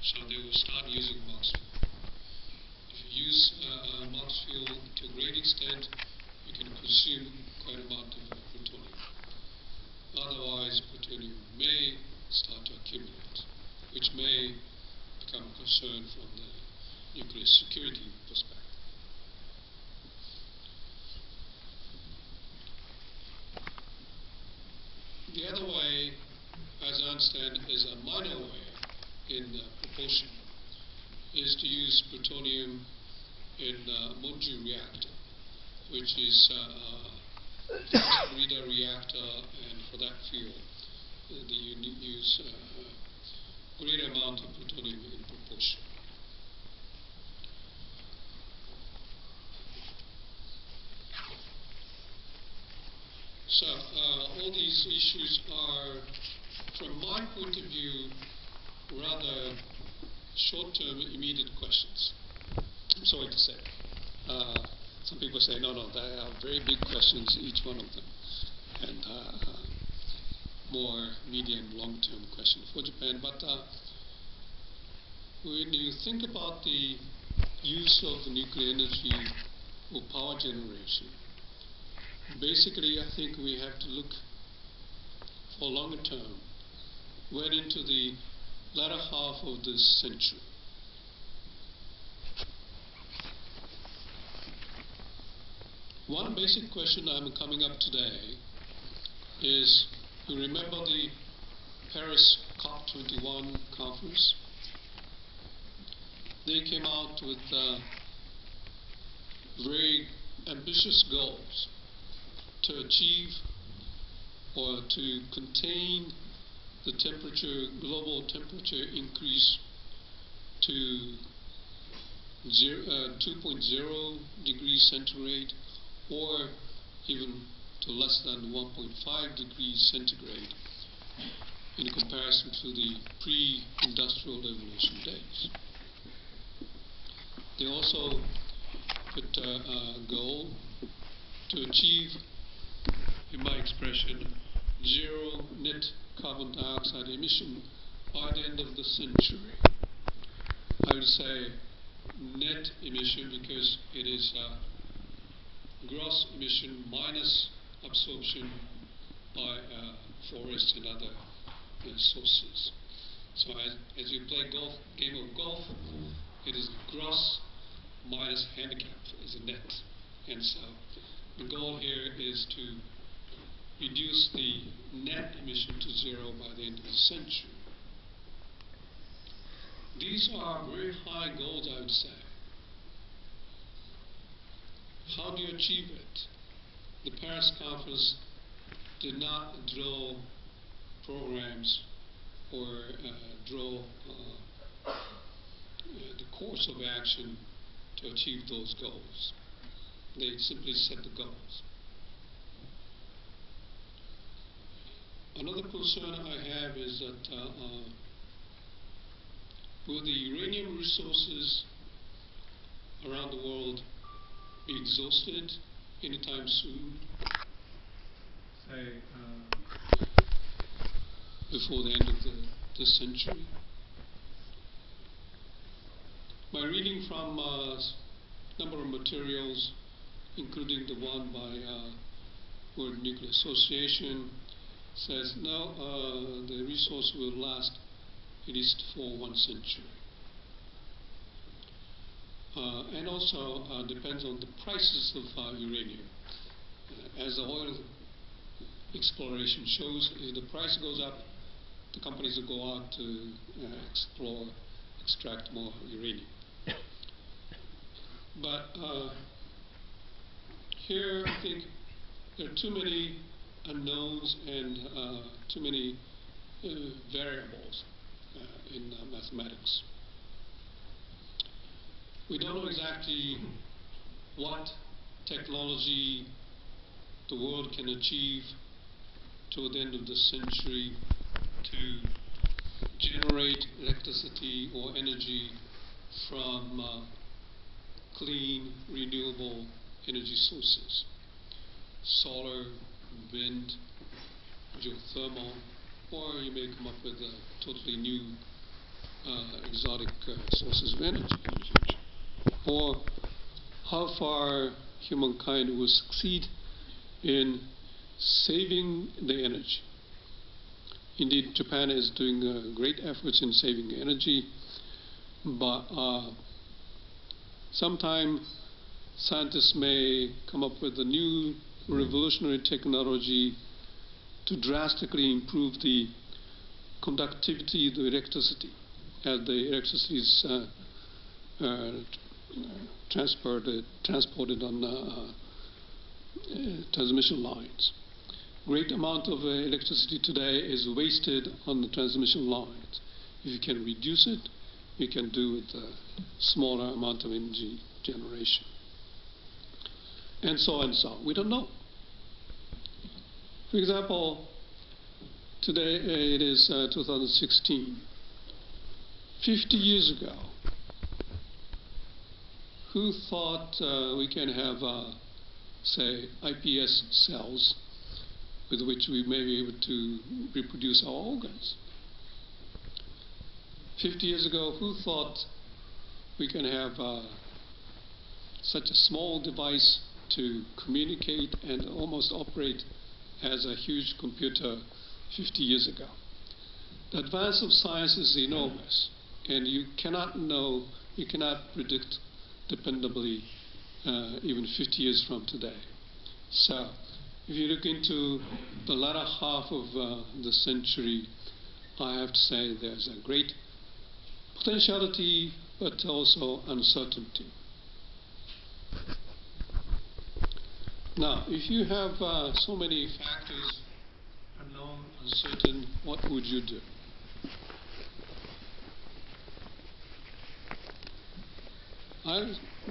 So they will start using Marx field. If you use Marx field to a great extent, you can consume quite a amount of plutonium. Otherwise, plutonium may start to accumulate, which may become a concern from the nuclear security perspective. The other way, as I understand, is a minor way in propulsion, is to use plutonium in Monju reactor, which is a breeder reactor, and for that fuel, you use a great amount of plutonium in propulsion. So all these issues are, from my point of view, rather short-term, immediate questions. I'm sorry to say. Some people say, no, they are very big questions, each one of them, and more medium, long-term question for Japan. But when you think about the use of nuclear energy for power generation, basically, I think we have to look for longer term, well into the latter half of this century. One basic question I'm coming up today is, you remember the Paris COP21 conference? They came out with very ambitious goals to achieve or to contain the temperature, global temperature increase to 2.0 degrees centigrade, or even to less than 1.5 degrees centigrade in comparison to the pre-industrial revolution days. They also put a goal to achieve, in my expression, zero net carbon dioxide emission by the end of the century. I would say net emission because it is gross emission minus absorption by forests and other sources. So as you play game of golf, it is gross minus handicap is a net. And so the goal here is to reduce the net emission to zero by the end of the century. These are very high goals, I would say. How do you achieve it? The Paris conference did not draw programs or draw the course of action to achieve those goals. They simply set the goals. Another concern I have is that will the uranium resources around the world be exhausted anytime soon? Say, before the end of this century? My reading from a number of materials, including the one by World Nuclear Association, says no, the resource will last at least for 1 century. And also depends on the prices of uranium. As the oil exploration shows, if the price goes up, the companies will go out to extract more uranium. But here I think there are too many unknowns and too many variables in mathematics. We don't know exactly what technology the world can achieve toward the end of the century to generate electricity or energy from clean, renewable energy sources. Solar, wind, geothermal, or you may come up with a totally new exotic sources of energy in the future, or how far humankind will succeed in saving the energy. Indeed, Japan is doing great efforts in saving energy, but sometime scientists may come up with a new revolutionary technology to drastically improve the conductivity of the electricity, as the electricity is transported on transmission lines. Great amount of electricity today is wasted on the transmission lines. If you can reduce it, you can do with a smaller amount of energy generation. And so on and so on. We don't know. For example, today it is 2016. 50 years ago, who thought we can have, say, IPS cells with which we may be able to reproduce our organs? 50 years ago, who thought we can have such a small device to communicate and almost operate as a huge computer 50 years ago? The advance of science is enormous, and you cannot know, you cannot predict dependably even 50 years from today. So if you look into the latter half of the century, I have to say there's a great potentiality, but also uncertainty. Now, if you have so many factors unknown, uncertain, what would you do?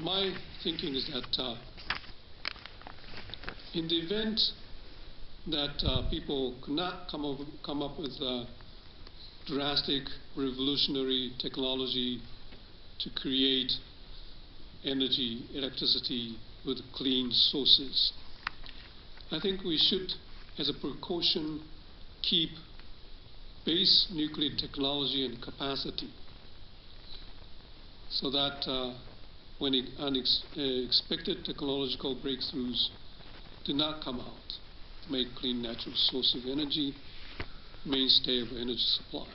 My thinking is that in the event that people could not come up with drastic, revolutionary technology to create energy, electricity with clean sources, I think we should, as a precaution, keep base nuclear technology and capacity so that when unexpected technological breakthroughs do not come out, make clean natural source of energy mainstay of energy supply.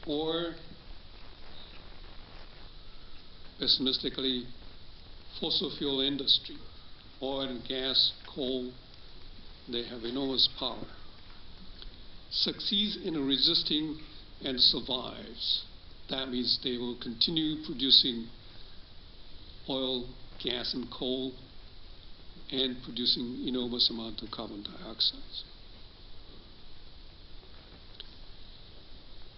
Or, pessimistically, fossil fuel industry, oil and gas, coal, they have enormous power, succeeds in resisting and survives. That means they will continue producing oil, gas, and coal and producing enormous amount of carbon dioxide.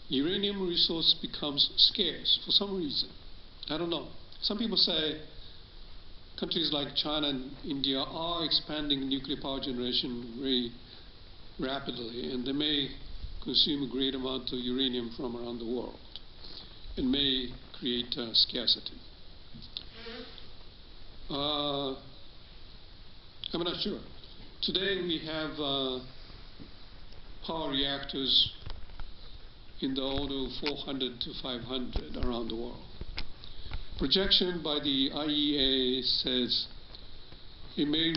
Uranium resource becomes scarce for some reason. I don't know. Some people say countries like China and India are expanding nuclear power generation very rapidly, and they may consume a great amount of uranium from around the world and may create scarcity. I'm not sure. Today we have power reactors in the order of 400 to 500 around the world. Projection by the IEA says it may